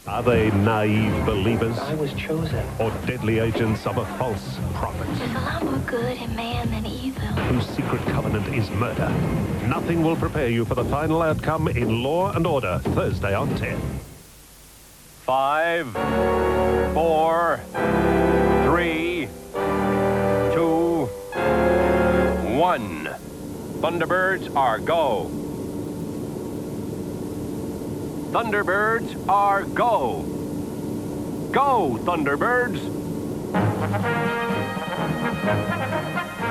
Are they naive believers? I was chosen. Or deadly agents of a false prophet? There's a lot more good in man than evil. Whose secret covenant is murder? Nothing will prepare you for the final outcome in Law and Order, Thursday on 10. 5, 4, 3, 2, 1. Thunderbirds are go. Thunderbirds are go. Go, Thunderbirds.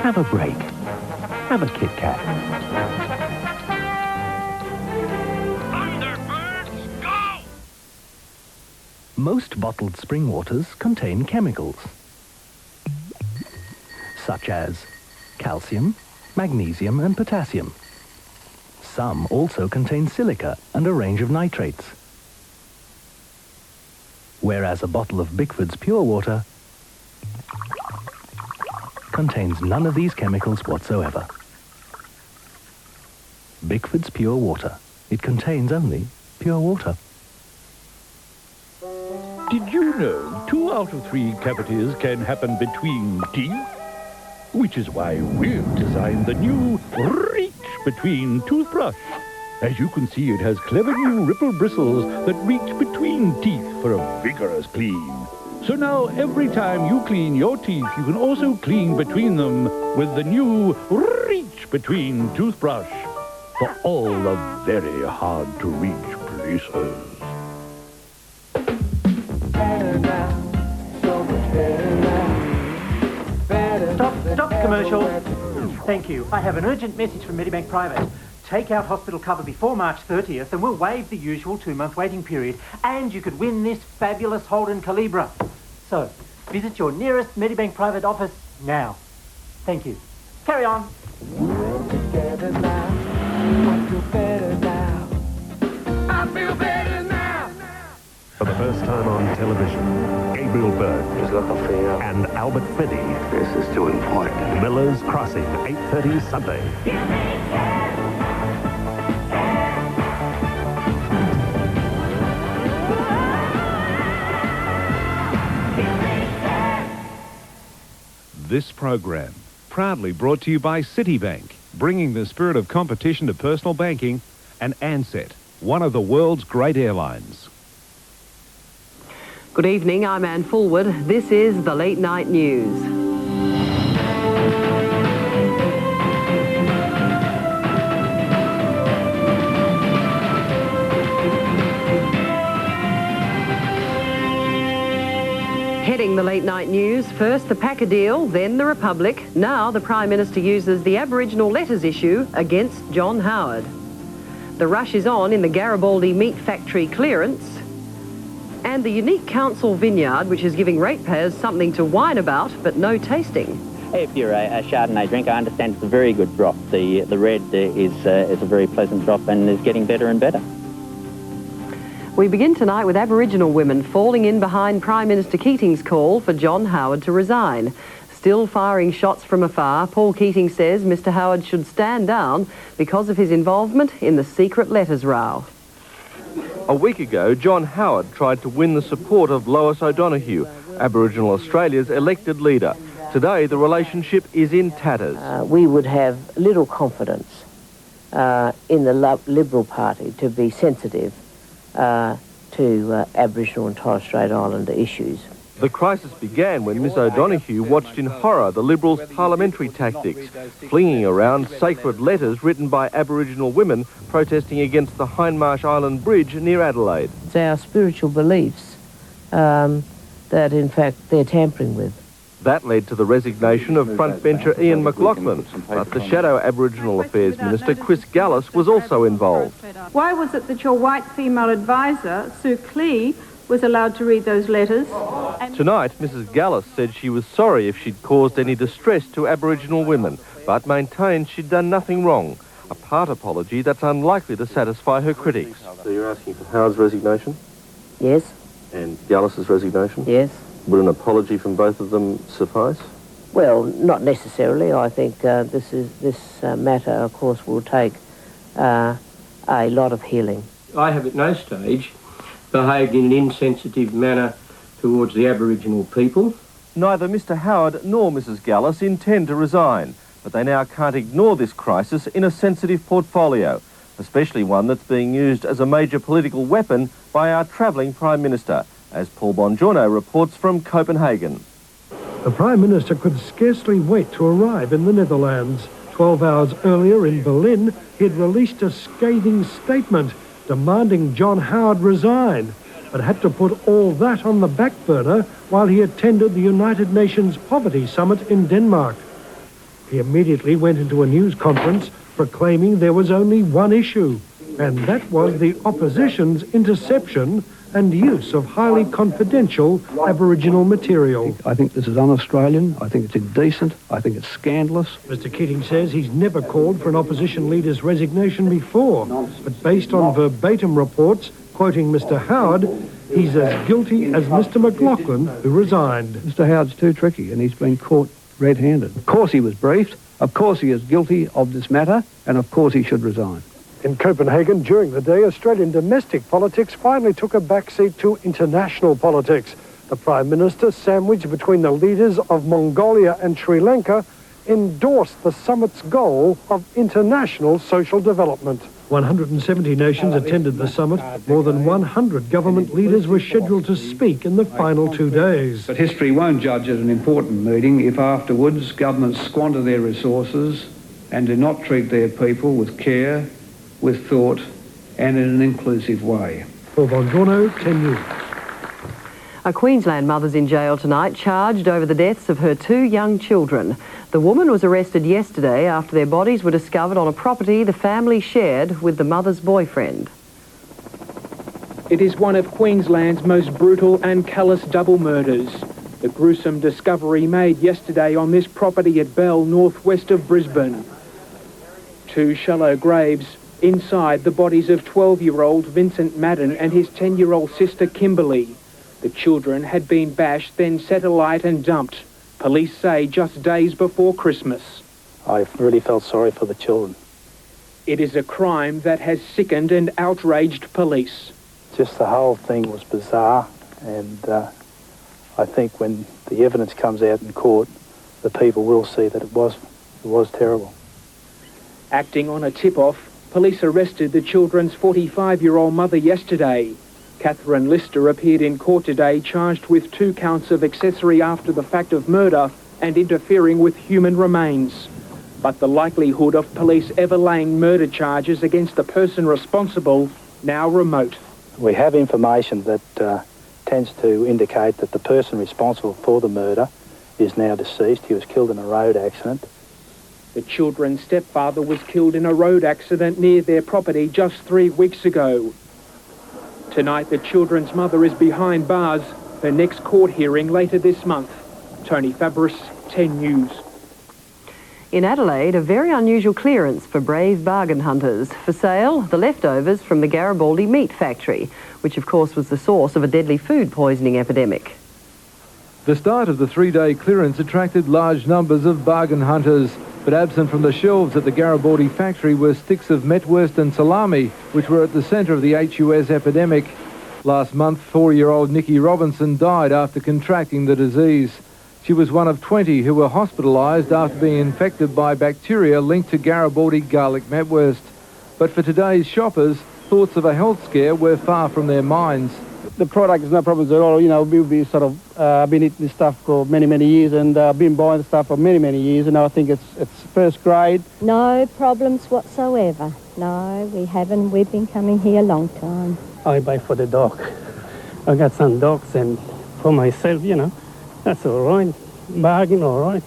Have a break. Have a Kit Kat. Thunderbirds, go! Most bottled spring waters contain chemicals, such as calcium, magnesium and potassium. Some also contain silica and a range of nitrates. Whereas a bottle of Bickford's pure water contains none of these chemicals whatsoever. Bickford's pure water. It contains only pure water. Did you know 2 out of 3 cavities can happen between teeth? Which is why we've designed the new Reach Between toothbrush. As you can see, it has clever new ripple bristles that reach between teeth for a vigorous clean. So now every time you clean your teeth, you can also clean between them with the new Reach Between toothbrush for all the very hard-to-reach places. Better now, so much better now. Better, Stop the commercial. Thank you. I have an urgent message from Medibank Private. Take out hospital cover before March 30th and we'll waive the usual 2-month waiting period. And you could win this fabulous Holden Calibra. So, visit your nearest Medibank Private office now. Thank you. Carry on. together now. I feel better now. I feel better now. For the first time on television, Gabriel Byrne He's looking for you. and Albert Finney. This is too important. Miller's Crossing, 8:30 Sunday. This program, proudly brought to you by Citibank, bringing the spirit of competition to personal banking, and Ansett, one of the world's great airlines. Good evening, I'm Anne Fulwood. This is the Late Night News. Heading the late night news, first the Packer deal, then the Republic. Now the Prime Minister uses the Aboriginal letters issue against John Howard. The rush is on in the Garibaldi meat factory clearance. And the unique council vineyard, which is giving ratepayers something to whine about, but no tasting. If you're a Chardonnay drinker, I understand it's a very good drop. The red is a very pleasant drop and is getting better and better. We begin tonight with Aboriginal women falling in behind Prime Minister Keating's call for John Howard to resign. Still firing shots from afar, Paul Keating says Mr Howard should stand down because of his involvement in the secret letters row. A week ago, John Howard tried to win the support of Lois O'Donoghue, Aboriginal Australia's elected leader. Today, the relationship is in tatters. We would have little confidence in the Liberal Party to be sensitive to Aboriginal and Torres Strait Islander issues. The crisis began when Miss O'Donoghue watched in horror the Liberals' parliamentary tactics, flinging around sacred letters written by Aboriginal women protesting against the Hindmarsh Island Bridge near Adelaide. It's our spiritual beliefs that, in fact, they're tampering with. That led to the resignation of frontbencher Ian McLaughlin, but the Shadow Aboriginal Affairs Minister Chris Gallus was also involved. Why was it that your white female advisor, Sue Clee, was allowed to read those letters? Tonight, Mrs Gallus said she was sorry if she'd caused any distress to Aboriginal women, but maintained she'd done nothing wrong. A part apology that's unlikely to satisfy her critics. So you're asking for Howard's resignation? Yes. And Gallus's resignation? Yes. Would an apology from both of them suffice? Well, not necessarily. I think this matter, of course, will take a lot of healing. I have at no stage behaved in an insensitive manner towards the Aboriginal people. Neither Mr Howard nor Mrs Gallus intend to resign, but they now can't ignore this crisis in a sensitive portfolio, especially one that's being used as a major political weapon by our travelling Prime Minister, as Paul Bongiorno reports from Copenhagen. The Prime Minister could scarcely wait to arrive in the Netherlands. 12 hours earlier in Berlin, he had released a scathing statement demanding John Howard resign, but had to put all that on the back burner while he attended the United Nations Poverty Summit in Denmark. He immediately went into a news conference proclaiming there was only one issue, and that was the opposition's interception and use of highly confidential Aboriginal material. I think this is un-Australian, I think it's indecent, I think it's scandalous. Mr Keating says he's never called for an opposition leader's resignation before, but based on verbatim reports quoting Mr Howard, he's as guilty as Mr McLaughlin, who resigned. Mr Howard's too tricky and he's been caught red-handed. Of course he was briefed, of course he is guilty of this matter, and of course he should resign. In Copenhagen, during the day, Australian domestic politics finally took a backseat to international politics. The Prime Minister, sandwiched between the leaders of Mongolia and Sri Lanka, endorsed the summit's goal of international social development. 170 nations attended the summit. More than 100 government leaders were scheduled to speak in the final 2 days. But history won't judge at an important meeting if afterwards governments squander their resources and do not treat their people with care, with thought and in an inclusive way. For Bongiorno, 10 News. A Queensland mother's in jail tonight, charged over the deaths of her 2 young children. The woman was arrested yesterday after their bodies were discovered on a property the family shared with the mother's boyfriend. It is one of Queensland's most brutal and callous double murders. The gruesome discovery made yesterday on this property at Bell, northwest of Brisbane. 2 shallow graves inside the bodies of 12-year-old Vincent Madden and his 10-year-old sister Kimberly. The children had been bashed, then set alight and dumped. Police say just days before Christmas. I really felt sorry for the children. It is a crime that has sickened and outraged police. Just the whole thing was bizarre, and I think when the evidence comes out in court, the people will see that it was terrible. Acting on a tip-off, police arrested the children's 45-year-old mother yesterday. Catherine Lister appeared in court today charged with 2 counts of accessory after the fact of murder and interfering with human remains. But the likelihood of police ever laying murder charges against the person responsible now remote. We have information that tends to indicate that the person responsible for the murder is now deceased. He was killed in a road accident. The children's stepfather was killed in a road accident near their property just 3 weeks ago. Tonight, the children's mother is behind bars. Her next court hearing later this month. Tony Fabris, 10 News. In Adelaide, a very unusual clearance for brave bargain hunters. For sale, the leftovers from the Garibaldi meat factory, which of course was the source of a deadly food poisoning epidemic. The start of the 3-day clearance attracted large numbers of bargain hunters, but absent from the shelves at the Garibaldi factory were sticks of metwurst and salami, which were at the centre of the HUS epidemic. Last month, 4-year-old Nikki Robinson died after contracting the disease. She was one of 20 who were hospitalised after being infected by bacteria linked to Garibaldi garlic metwurst. But for today's shoppers, thoughts of a health scare were far from their minds. The product is no problems at all. You know, we've been been eating this stuff for many years, and been buying the stuff for many years, and I think it's first grade. No problems whatsoever. No, we haven't. We've been coming here a long time. I buy for the dog. I got some dogs, and for myself, you know, that's all right. Bargain, all right.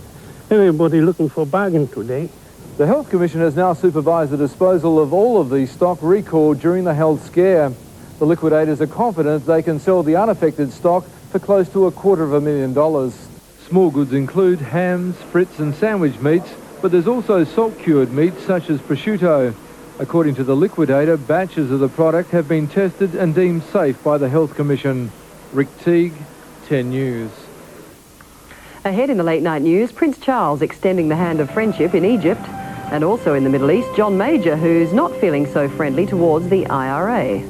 Everybody looking for bargain today. The Health Commission has now supervised the disposal of all of these stock recalled during the health scare. The liquidators are confident they can sell the unaffected stock for close to $250,000. Small goods include hams, frits and sandwich meats, but there's also salt-cured meats such as prosciutto. According to the liquidator, batches of the product have been tested and deemed safe by the Health Commission. Rick Teague, 10 News. Ahead in the late night news, Prince Charles extending the hand of friendship in Egypt, and also in the Middle East, John Major, who's not feeling so friendly towards the IRA.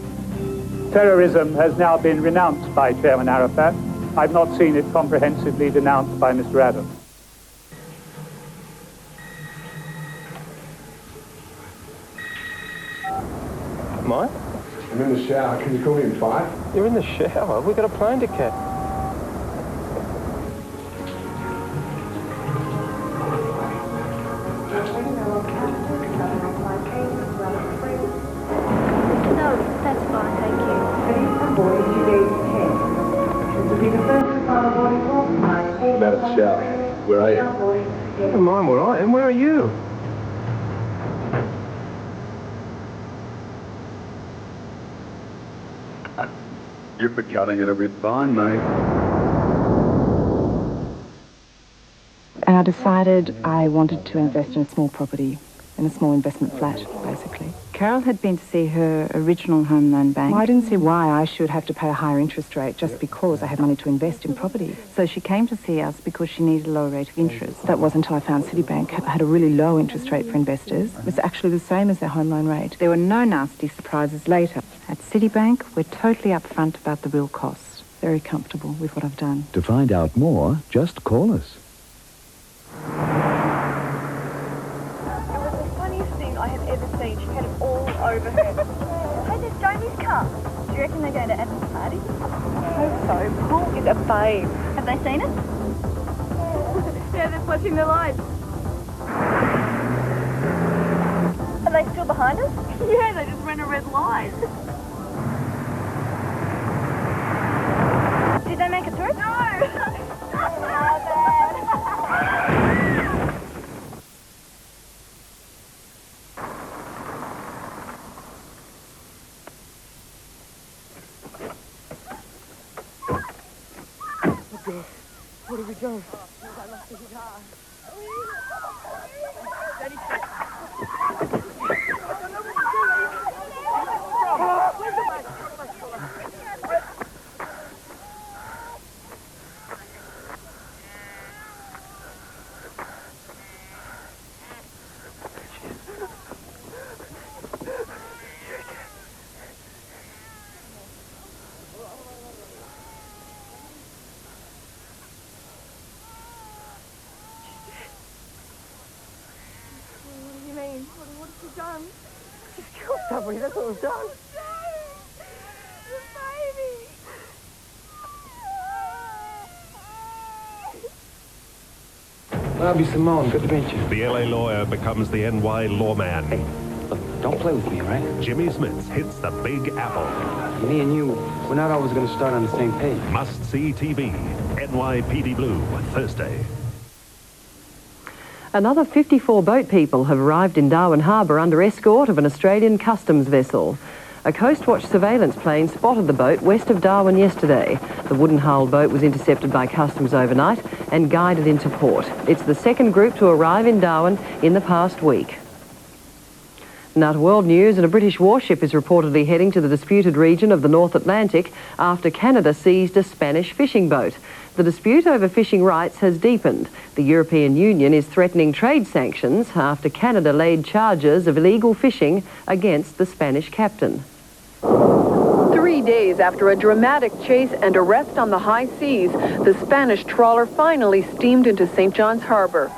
Terrorism has now been renounced by Chairman Arafat. I've not seen it comprehensively denounced by Mr. Adams. Mike? I'm in the shower. Can you call me in 5? You're in the shower? We've got a plane to catch. No, that's fine, thank I'm out of the shower. Where are you? Never mind where I am. Where are you? You've been cutting it a bit fine, mate. And I decided I wanted to invest in a small property, in a small investment flat, basically. Carol had been to see her original home loan bank. I didn't see why I should have to pay a higher interest rate just because I had money to invest in property. So she came to see us because she needed a lower rate of interest. That wasn't until I found Citibank had a really low interest rate for investors. It was actually the same as their home loan rate. There were no nasty surprises later. At Citibank, we're totally upfront about the real costs. Very comfortable with what I've done. To find out more, just call us. I have ever seen. She had it all over her. Hey, there's Jamie's car. Do you reckon they're going to Adam's party? I hope so. Paul is a babe. Have they seen it? Yeah, they're flashing their lights. Are they still behind us? Yeah, they just ran a red light. Did they make it through? No! Where do we go? What have you done? Just killed somebody, that's what we've done. The baby! Bobby Simone, good to meet you. The LA lawyer becomes the NY lawman. Hey, look, don't play with me, all right? Jimmy Smits hits the Big Apple. Me and you, we're not always going to start on the same page. Must-see TV. NYPD Blue, Thursday. Another 54 boat people have arrived in Darwin Harbour under escort of an Australian customs vessel. A Coast Watch surveillance plane spotted the boat west of Darwin yesterday. The wooden-hulled boat was intercepted by customs overnight and guided into port. It's the second group to arrive in Darwin in the past week. Now to world news, and a British warship is reportedly heading to the disputed region of the North Atlantic after Canada seized a Spanish fishing boat. The dispute over fishing rights has deepened. The European Union is threatening trade sanctions after Canada laid charges of illegal fishing against the Spanish captain. 3 days after a dramatic chase and arrest on the high seas, the Spanish trawler finally steamed into St. John's Harbour.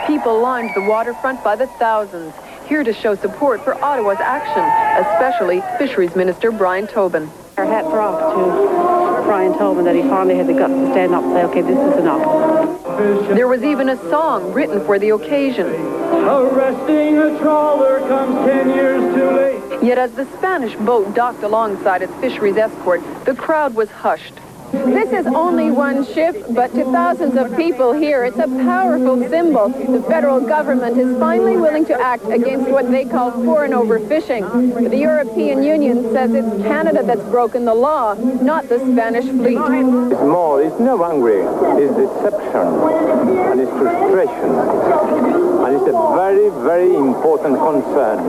People lined the waterfront by the thousands, here to show support for Ottawa's action, especially Fisheries Minister Brian Tobin. Our hats are off to Brian Tobin that he finally had the guts to stand up and say, okay, this is enough. There was even a song written for the occasion. Arresting a trawler comes 10 years too late. Yet as the Spanish boat docked alongside its fisheries escort, the crowd was hushed. This is only one ship, but to thousands of people here, it's a powerful symbol. The federal government is finally willing to act against what they call foreign overfishing. But the European Union says it's Canada that's broken the law, not the Spanish fleet. It's more, it's no hungry, it's deception, and it's frustration. And it's a very, very important concern.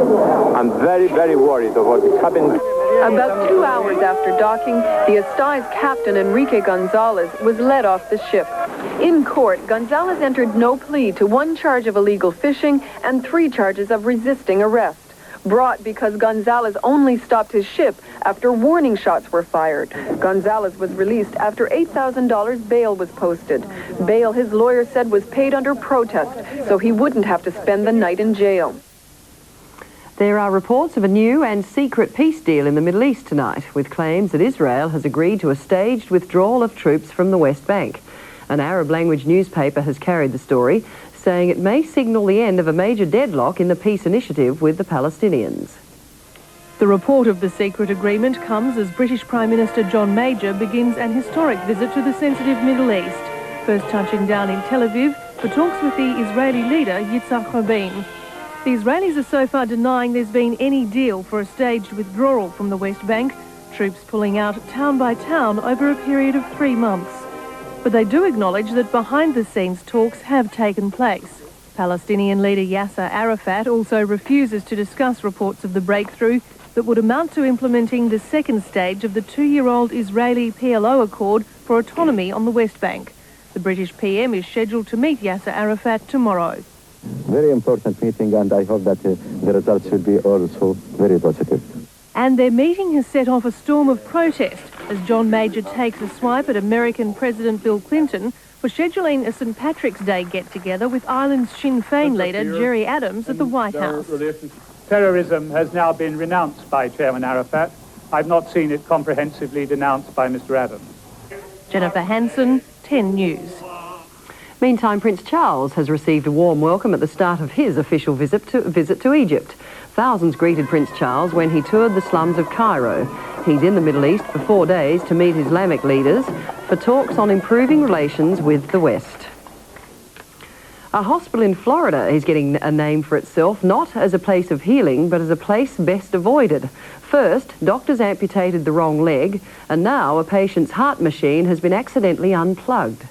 I'm very, very worried of what's happening. About 2 hours after docking, the Asti's captain, Enrique Gonzalez, was led off the ship. In court, Gonzalez entered no plea to 1 charge of illegal fishing and 3 charges of resisting arrest. brought because Gonzalez only stopped his ship after warning shots were fired. Gonzalez was released after $8,000 bail was posted. Bail, his lawyer said, was paid under protest, so he wouldn't have to spend the night in jail. There are reports of a new and secret peace deal in the Middle East tonight, with claims that Israel has agreed to a staged withdrawal of troops from the West Bank. An Arab-language newspaper has carried the story, saying it may signal the end of a major deadlock in the peace initiative with the Palestinians. The report of the secret agreement comes as British Prime Minister John Major begins an historic visit to the sensitive Middle East, first touching down in Tel Aviv for talks with the Israeli leader Yitzhak Rabin. The Israelis are so far denying there's been any deal for a staged withdrawal from the West Bank, troops pulling out town by town over a period of 3 months. But they do acknowledge that behind-the-scenes talks have taken place. Palestinian leader Yasser Arafat also refuses to discuss reports of the breakthrough that would amount to implementing the second stage of the 2-year-old Israeli PLO accord for autonomy on the West Bank. The British PM is scheduled to meet Yasser Arafat tomorrow. Very important meeting, and I hope that the results will be also very positive. And their meeting has set off a storm of protest as John Major takes a swipe at American President Bill Clinton for scheduling a St. Patrick's Day get-together with Ireland's Sinn Féin leader Gerry Adams at the White House. Terrorism has now been renounced by Chairman Arafat. I've not seen it comprehensively denounced by Mr. Adams. Jennifer Hansen, 10 News. Meantime, Prince Charles has received a warm welcome at the start of his official visit to Egypt. Thousands greeted Prince Charles when he toured the slums of Cairo. He's in the Middle East for 4 days to meet Islamic leaders for talks on improving relations with the West. A hospital in Florida is getting a name for itself, not as a place of healing, but as a place best avoided. First, doctors amputated the wrong leg, and now a patient's heart machine has been accidentally unplugged.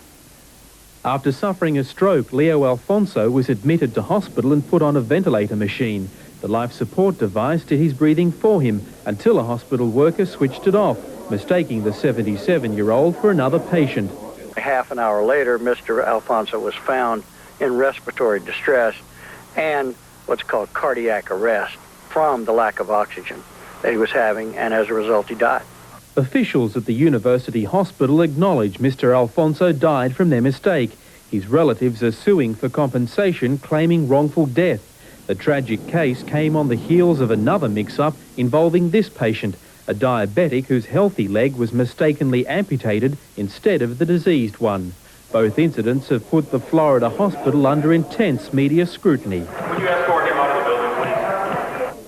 After suffering a stroke, Leo Alfonso was admitted to hospital and put on a ventilator machine. The life support device did his breathing for him until a hospital worker switched it off, mistaking the 77-year-old for another patient. Half an hour later, Mr. Alfonso was found in respiratory distress and what's called cardiac arrest from the lack of oxygen that he was having, and as a result, he died. Officials at the university hospital acknowledge Mr. Alfonso died from their mistake. His relatives are suing for compensation, claiming wrongful death. The tragic case came on the heels of another mix-up involving this patient, a diabetic whose healthy leg was mistakenly amputated instead of the diseased one. Both incidents have put the Florida hospital under intense media scrutiny. Would you escort him out of the building,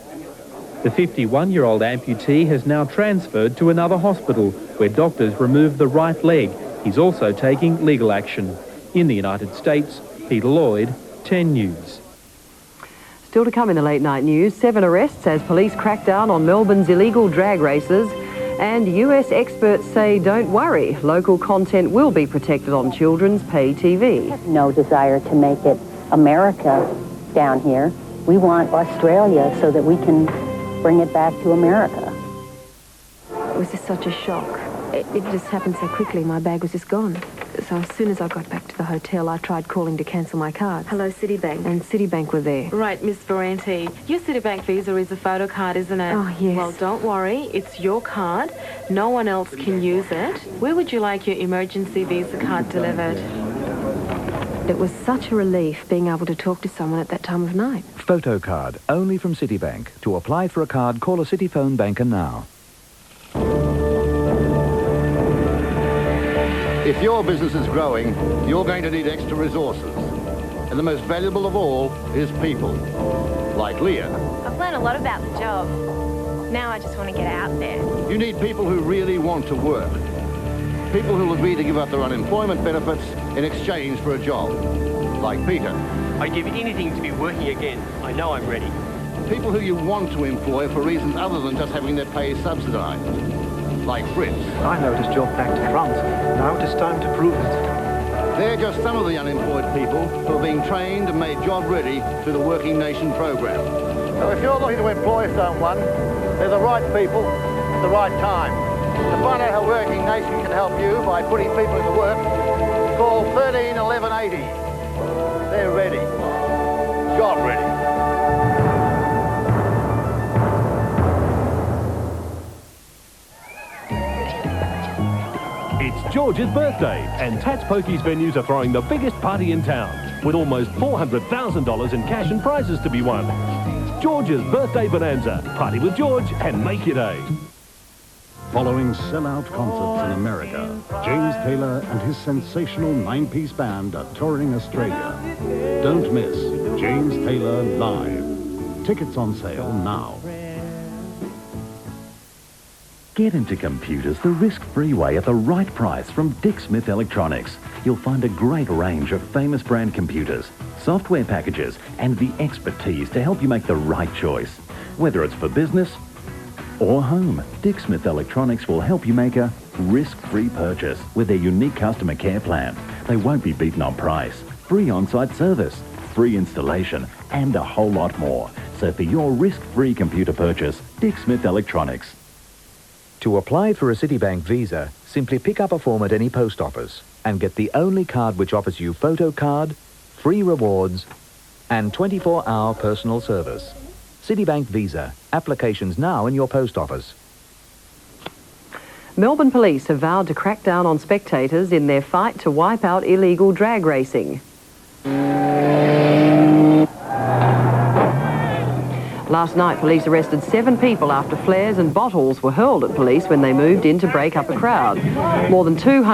please? The 51-year-old amputee has now transferred to another hospital where doctors removed the right leg. He's also taking legal action. In the United States, Peter Lloyd, 10 News. Still to come in the late night news, 7 arrests as police crack down on Melbourne's illegal drag races. And US experts say don't worry, local content will be protected on children's pay TV. We have no desire to make it America down here. We want Australia so that we can bring it back to America. It was just such a shock. It just happened so quickly. My bag was just gone. So as soon as I got back to the hotel, I tried calling to cancel my card. Hello, Citibank. And Citibank were there. Right, Miss Ferranti. Your Citibank Visa is a photo card, isn't it? Oh, yes. Well, don't worry. It's your card. No one else can use it. Where would you like your emergency Visa card delivered? It was such a relief being able to talk to someone at that time of night. Photo card, only from Citibank. To apply for a card, call a Citiphone banker now. If your business is growing, you're going to need extra resources. And the most valuable of all is people. Like Leah. I've learned a lot about the job. Now I just want to get out there. You need people who really want to work. People who will agree to give up their unemployment benefits in exchange for a job. Like Peter. I'd give anything to be working again. I know I'm ready. People who you want to employ for reasons other than just having their pay subsidised. Like Fritz. I know this job back to front. Now it is time to prove it. They're just some of the unemployed people who are being trained and made job ready through the Working Nation program. So if you're looking to employ someone, they're the right people at the right time. To find out how Working Nation can help you by putting people into work, call 13 1180. They're ready. Job ready. It's George's birthday, and Tats Pokies venues are throwing the biggest party in town, with almost $400,000 in cash and prizes to be won. George's Birthday Bonanza. Party with George and make your day. Following sell-out concerts in America, James Taylor and his sensational 9-piece band are touring Australia. Don't miss James Taylor Live. Tickets on sale now. Get into computers the risk-free way at the right price from Dick Smith Electronics. You'll find a great range of famous brand computers, software packages, and the expertise to help you make the right choice. Whether it's for business or home, Dick Smith Electronics will help you make a risk-free purchase with their unique customer care plan. They won't be beaten on price, free on-site service, free installation, and a whole lot more. So for your risk-free computer purchase, Dick Smith Electronics. To apply for a Citibank Visa, simply pick up a form at any post office and get the only card which offers you photo card, free rewards, and 24-hour personal service. Citibank Visa. Applications now in your post office. Melbourne police have vowed to crack down on spectators in their fight to wipe out illegal drag racing. Last night, police arrested 7 people after flares and bottles were hurled at police when they moved in to break up a crowd. More than 200